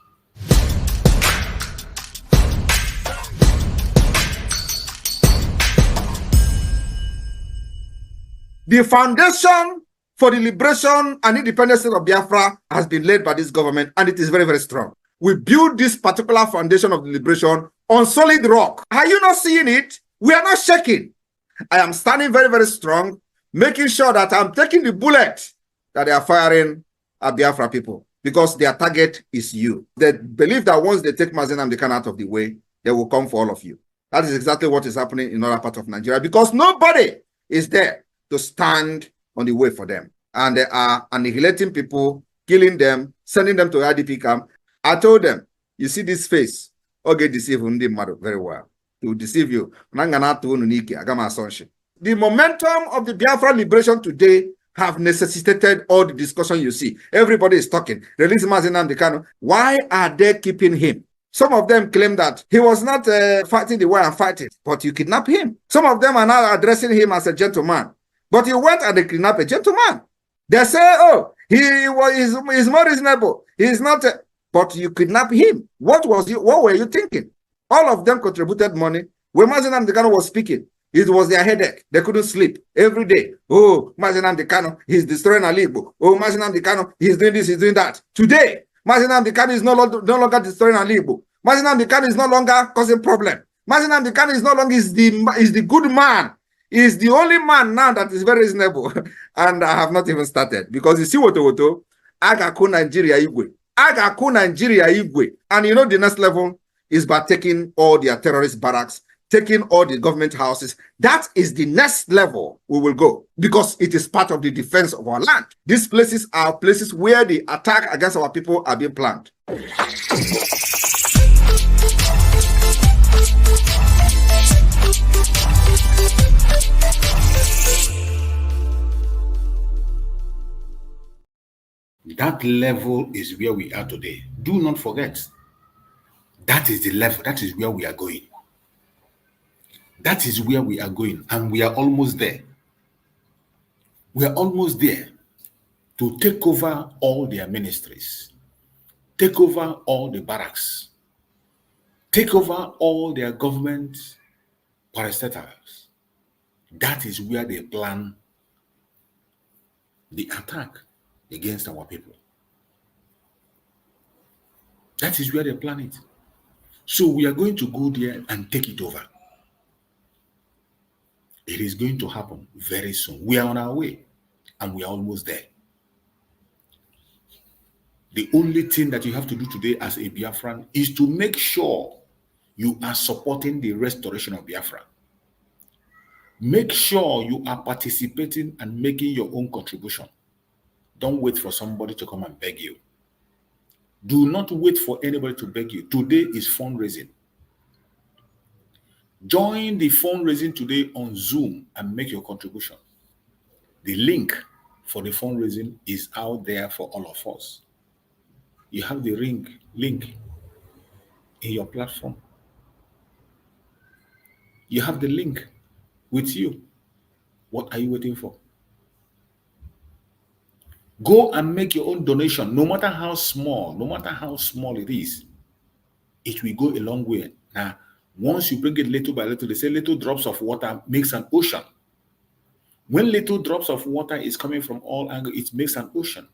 The foundation for the liberation and independence of Biafra has been laid by this government, and it is very, very strong. We build this particular foundation of the liberation on solid rock. Are you not seeing it? We are not shaking. I am standing very, very strong, making sure that I'm taking the bullet that they are firing at Biafra people, because their target is you. They believe that once they take Mazi Nnamdi Kanu out of the way, they will come for all of you. That is exactly what is happening in other parts of Nigeria, because nobody is there to stand on the way for them. And they are annihilating people, killing them, sending them to IDP camp. I told them, you see this face, okay, deceive very well. To deceive you. The momentum of the Biafra liberation today have necessitated all the discussion you see. Everybody is talking. Release Mazi Nnamdi Kanu. Why are they keeping him? Some of them claim that he was not fighting the way I'm fighting, but you kidnap him. Some of them are now addressing him as a gentleman. But you went and they kidnapped a gentleman. They say, oh, he's more reasonable. He's not, but you kidnapped him. What were you thinking? All of them contributed money. When Mazi Nnamdi Kanu was speaking, it was their headache. They couldn't sleep every day. Oh, Mazi Nnamdi Kanu, he's destroying Alibo. Oh, Mazi Nnamdi Kanu, he's doing this, he's doing that. Today, Mazi Nnamdi Kanu is no longer destroying Alibo. Mazi Nnamdi Kanu is no longer causing problem. Mazi Nnamdi Kanu is no longer is the good man. Is the only man now that is very reasonable. And I have not even started. Because you see what Agaku Nigeria Igwe. Agaku Nigeria Igwe. And you know the next level is by taking all their terrorist barracks, taking all the government houses. That is the next level we will go. Because it is part of the defense of our land. These places are places where the attack against our people are being planned. That level is where we are today. Do not forget. That is the level. That is where we are going. That is where we are going. And we are almost there. We are almost there to take over all their ministries. Take over all the barracks. Take over all their government parastatals. That is where they plan the attack against our people. That is where they plan it. So we are going to go there and take it over. It is going to happen very soon. We are on our way and we are almost there. The only thing that you have to do today as a Biafran is to make sure you are supporting the restoration of Biafra. Make sure you are participating and making your own contribution. Don't wait for somebody to come and beg you. Do not wait for anybody to beg you. Today is fundraising. Join the fundraising today on Zoom and make your contribution. The link for the fundraising is out there for all of us. You have the link in your platform. You have the link with you. What are you waiting for? Go and make your own donation, no matter how small it is. It will go a long way. Now, once you bring it little by little, they say little drops of water makes an ocean. When little drops of water is coming from all angles, it makes an ocean.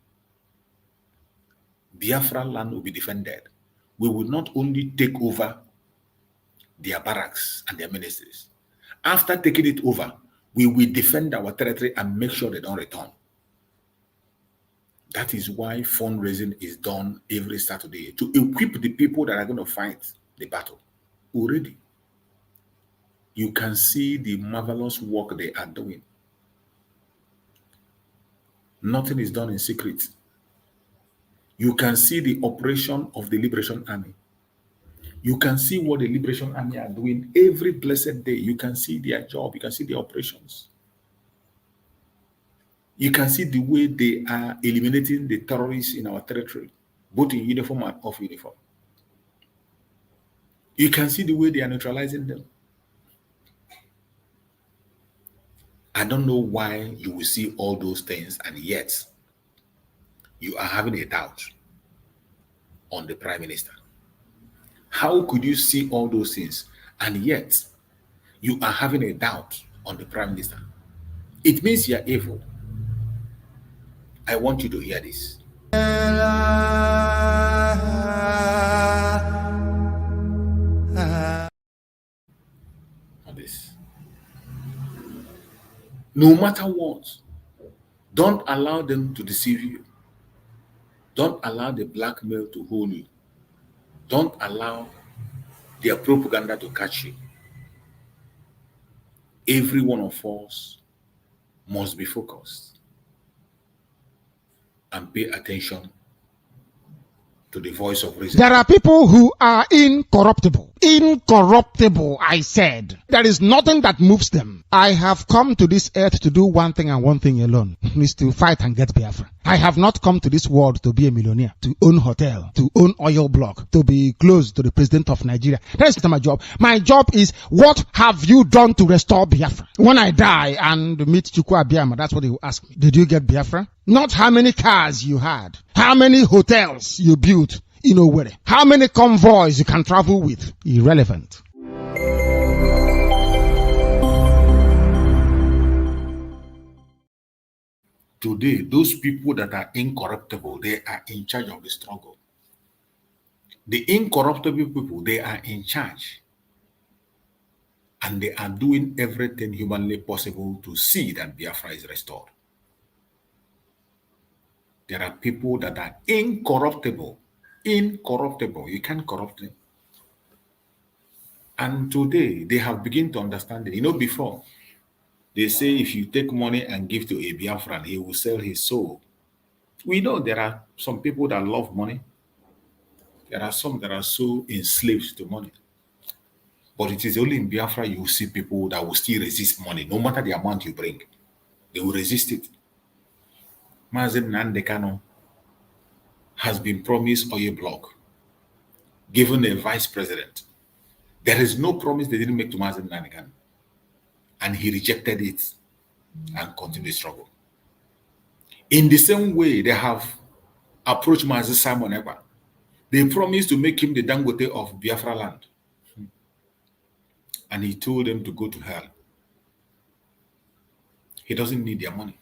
Biafra land will be defended. we will not only take over their barracks and their ministries. After taking it over, we will defend our territory and make sure they don't return. That is why fundraising is done every Saturday to equip the people that are going to fight the battle. Already, you can see the marvelous work they are doing. Nothing is done in secret. You can see the operation of the Liberation Army. You can see what the Liberation Army are doing every blessed day. You can see their job. You can see their operations. You can see the way they are eliminating the terrorists in our territory, both in uniform and off uniform. You can see the way they are neutralizing them. I don't know why you will see all those things and yet you are having a doubt on the Prime Minister. How could you see all those things and yet you are having a doubt on the Prime Minister? It means you are evil. I want you to hear this. This. No matter what, don't allow them to deceive you. Don't allow the blackmail to hold you. Don't allow their propaganda to catch you. Every one of us must be focused and pay attention to the voice of reason. There are people who are incorruptible. Incorruptible, I said. There is nothing that moves them. I have come to this earth to do one thing and one thing alone, is to fight and get Biafra. I have not come to this world to be a millionaire, to own hotel, to own oil block, to be close to the president of Nigeria. That is not my job. My job is, what have you done to restore Biafra? When I die and meet Chukwu Abiyama, that's what they will ask me. Did you get Biafra? Not how many cars you had, how many hotels you built in Owerri, how many convoys you can travel with. Irrelevant. Today, those people that are incorruptible, they are in charge of the struggle. The incorruptible people, they are in charge. And they are doing everything humanly possible to see that Biafra is restored. There are people that are incorruptible. Incorruptible. You can't corrupt them. And today, they have begun to understand it. You know, before, they say if you take money and give to a Biafran, he will sell his soul. We know there are some people that love money. There are some that are so enslaved to money. But it is only in Biafra you will see people that will still resist money, no matter the amount you bring. They will resist it. Mazen Nandekano has been promised oil block, given a vice president. There is no promise they didn't make to Mazen Nandekano. And he rejected it and continued the struggle. In the same way, they have approached Mazen Simon Ekpa. They promised to make him the Dangote of Biafra land. And he told them to go to hell. He doesn't need their money.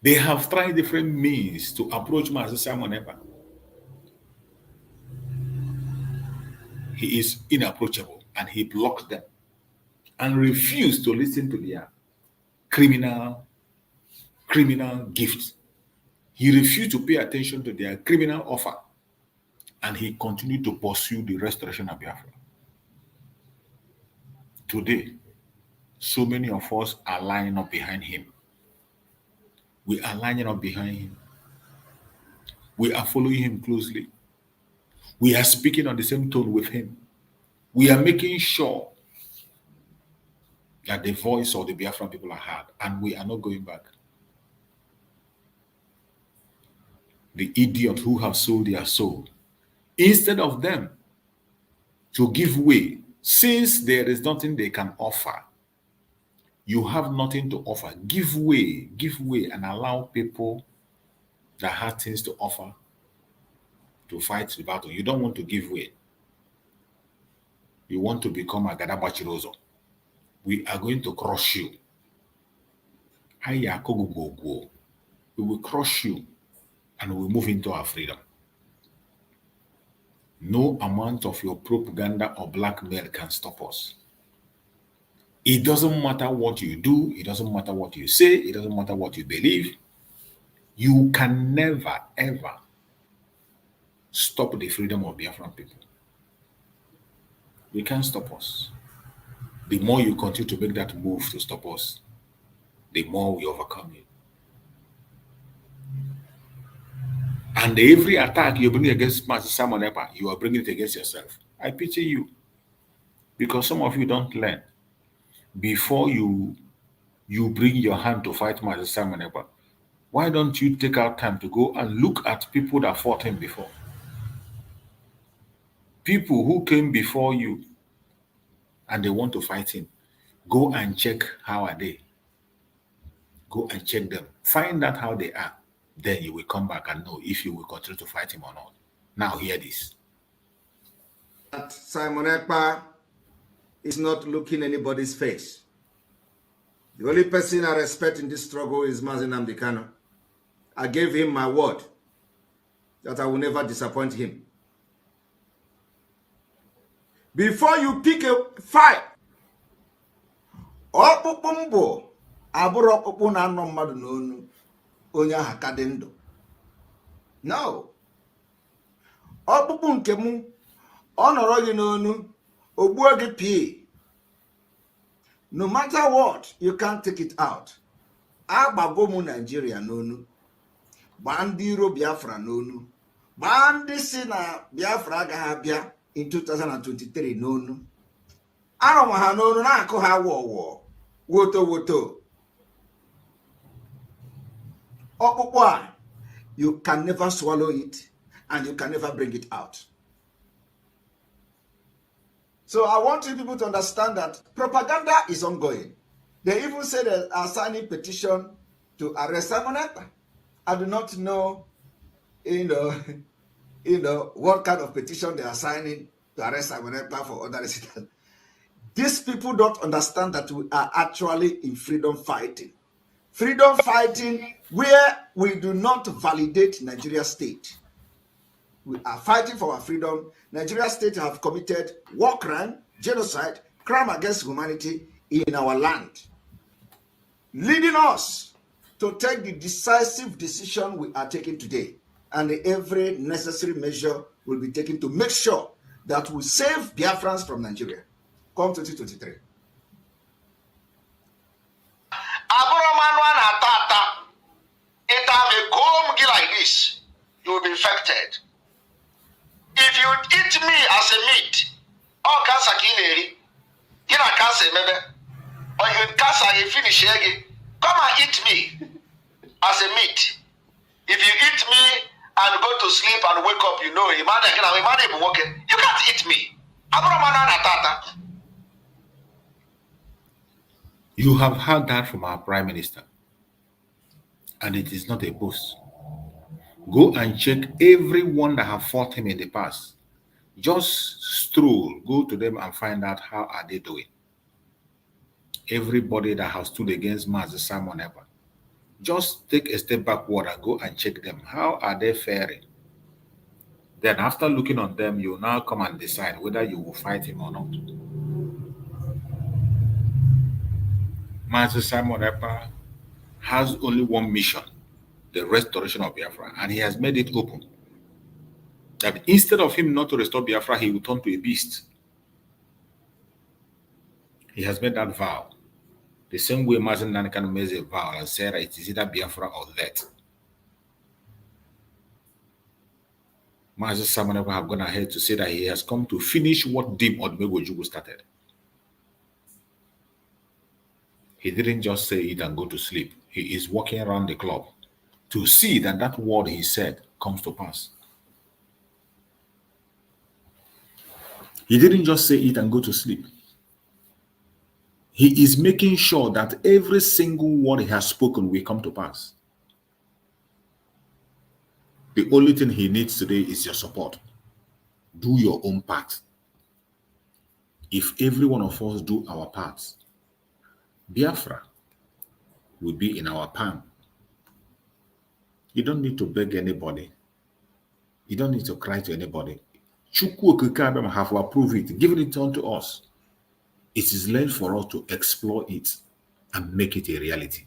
They have tried different means to approach Master Simon Ekpa. He is inapproachable and he blocked them and refused to listen to their criminal gifts. He refused to pay attention to their criminal offer and he continued to pursue the restoration of Biafra. Today, so many of us are lining up behind him. We are lining up behind him. We are following him closely. We are speaking on the same tone with him. We are making sure that the voice of the Biafran people are heard, and we are not going back. The idiot who have sold their soul, instead of them to give way, since there is nothing they can offer, you have nothing to offer. Give way, and allow people that have things to offer to fight the battle. You don't want to give way. You want to become a Gadabachirozo. We are going to crush you. We will crush you and we will move into our freedom. No amount of your propaganda or blackmail can stop us. It doesn't matter what you do. It doesn't matter what you say. It doesn't matter what you believe. You can never, ever stop the freedom of Biafran people. You can't stop us. The more you continue to make that move to stop us, the more we overcome you. And every attack you bring against Master Simon Epa, you are bringing it against yourself. I pity you. Because some of you don't learn. Before you bring your hand to fight Master Simon Epa, why don't you take out time to go and look at people that fought him before? People who came before you and they want to fight him. Go and check how are they. Go and check them. Find out how they are. Then you will come back and know if you will continue to fight him or not. Now hear this. That Simon Ekpa is not looking anybody's face. The only person I respect in this struggle is Mazi Nnamdi Kanu. I gave him my word that I will never disappoint him. Before you pick a fight, ọkpụkpụ mbụ abụrụ ọkpụkpụ na-anọ mmadụ n'onu onye ahụ ka dị ndụ. No. Ọkpụkpụ nke mụ ọ nọrọ gị n'onu ogbuo gị pii. No matter what, you can't take it out. Agbago mụ Nigeria n'onu. Gbaa ndị iro Biafra n'onu. Gbaa ndị si na Biafra agaghị abịa in 2023 n'onu. Arọ ma ha n'onu na-akụ ha wọwọ. Woto. Ọkpụkpụ a, you can never swallow it and you can never bring it out. So I want you people to understand that propaganda is ongoing. They even say they are signing petition to arrest Simon Ekpa. I do not know, what kind of petition they are signing to arrest Simon Ekpa for other reasons. These people don't understand that we are actually in freedom fighting. Freedom fighting where we do not validate Nigeria state. We are fighting for our freedom. Nigeria state have committed war crime, genocide, crime against humanity in our land, leading us to take the decisive decision we are taking today. And every necessary measure will be taken to make sure that we save Biafrans from Nigeria. Come 2023. Like this, you will be infected. If you eat me as a meat, or cancer kileri, you know cancer maybe, or you cancer you finish again, come and eat me as a meat. If you eat me and go to sleep and wake up, you know, you can't eat me. You have heard that from our Prime Minister, and it is not a boast. Go and check everyone that have fought him in the past. Just stroll, go to them and find out how are they doing. Everybody that has stood against Master Simon Ekpa, just take a step backward and go and check them. How are they faring? Then after looking on them, you now come and decide whether you will fight him or not. Master Simon Ekpa has only one mission: the restoration of Biafra, and he has made it open that instead of him not to restore Biafra, he will turn to a beast. He has made that vow. The same way Mazi Nnamdi Kanu made a vow and said it is either Biafra or that. Mazi Simon Ekpa have gone ahead to say that he has come to finish what Dim Odumegwu started. He didn't just say it and go to sleep. He is walking around the club to see that that word he said comes to pass. He didn't just say it and go to sleep. He is making sure that every single word he has spoken will come to pass. The only thing he needs today is your support. Do your own part. If every one of us do our parts, Biafra will be in our palm. You don't need to beg anybody. You don't need to cry to anybody. Chukwu Okike have approved it, given it unto us. It is left for us to explore it and make it a reality.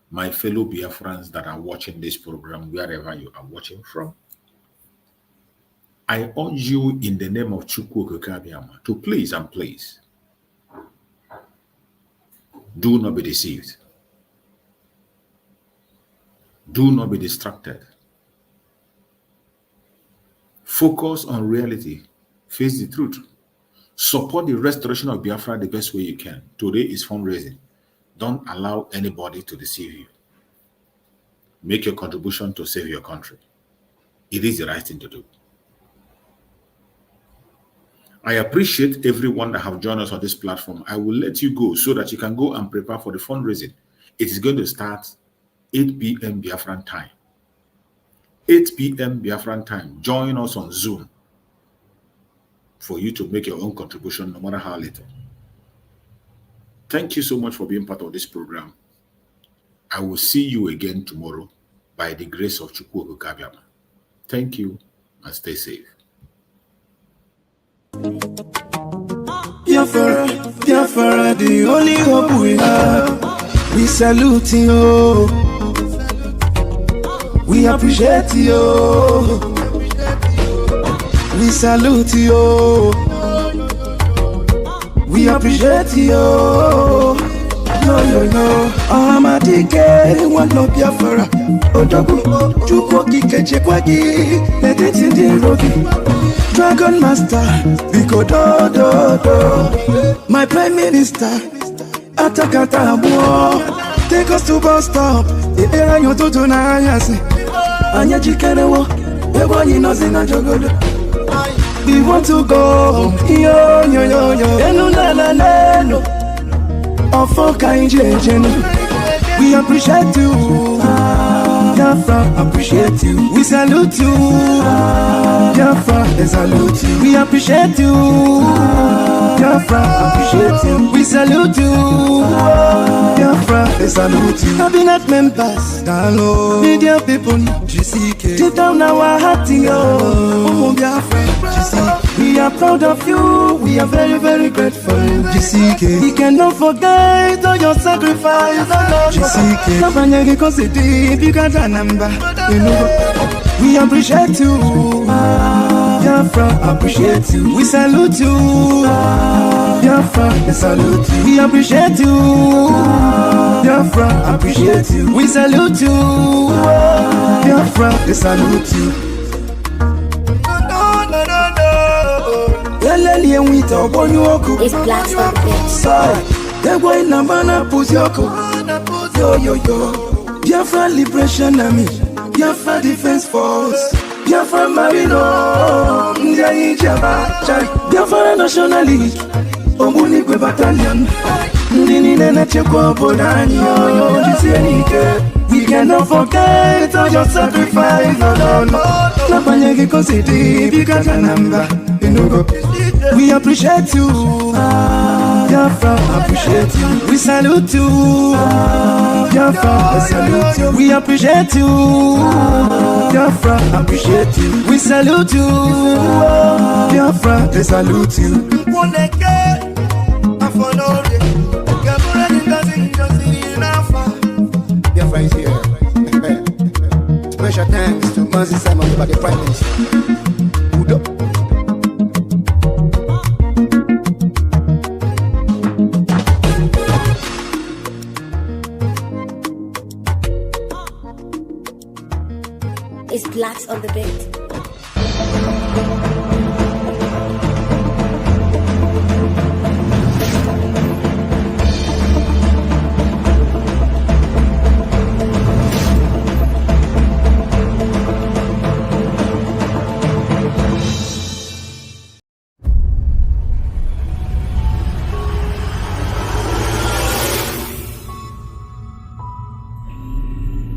My fellow Biafrans that are watching this program, wherever you are watching from, I urge you in the name of Chukwu Okike to please and please do not be deceived. Do not be distracted. Focus on reality. Face the truth. Support the restoration of Biafra the best way you can. Today is fundraising. Don't allow anybody to deceive you. Make your contribution to save your country. It is the right thing to do. I appreciate everyone that have joined us on this platform. I will let you go so that you can go and prepare for the fundraising. It is going to start 8 p.m. Biafran time. 8 p.m. Biafran time. Join us on Zoom for you to make your own contribution, no matter how little. Thank you so much for being part of this program. I will see you again tomorrow by the grace of Chukwu Okike. Thank you and stay safe. Biafra, Biafra, the only hope we have. We salute you. We appreciate you. We salute you. We appreciate you. No. Amadike, one no Biafra. Odogu, Chukwu Okike chekwagi. Let it in the rogi. Dragon Master, Biko do. My Prime Minister, Atakata Abo. Take us to bus stop. The era you to na ayase. Anya jikerewo. Ewa yinozina jogodo. We want to go. Yo. Enu na. Ofoka injejenu. We appreciate you. Biafra, appreciate you. We salute you. Biafra, they salute you. We appreciate you. Biafra, appreciate you. We salute you. Biafra, they salute you. Cabinet members, download. Media people, GCK. Deep down our heart, yo. Biafra, GCK. We are proud of you. We are very, very grateful. GCK. We cannot forget all your sacrifice. GCK. Nabanyagi kosidi, bigger than number. We appreciate you. Biafra, appreciate you. We salute you. Biafra, they salute you. We appreciate you. Biafra, appreciate you. We salute you. Biafra, they salute you. It's blacks on the beat. They're going to Nambana Pusyoko. Yo. Biafra Liberation Army. Biafra Defense Force. Biafra Marino. Biafra National League. Omunikwe Battalion. Ndini Nene Chekwa Bodani. We cannot forget all your sacrifice. Nabanyagi Kosidi. Bigger than number. We appreciate you. Biafra, appreciate you. We salute you. Biafra, we salute you. We appreciate you. Biafra, appreciate you. We salute you. Biafra, they salute you. Biafra is here. Special thanks to Mercy Simon, the Prime Minister. It's blacks on the beat.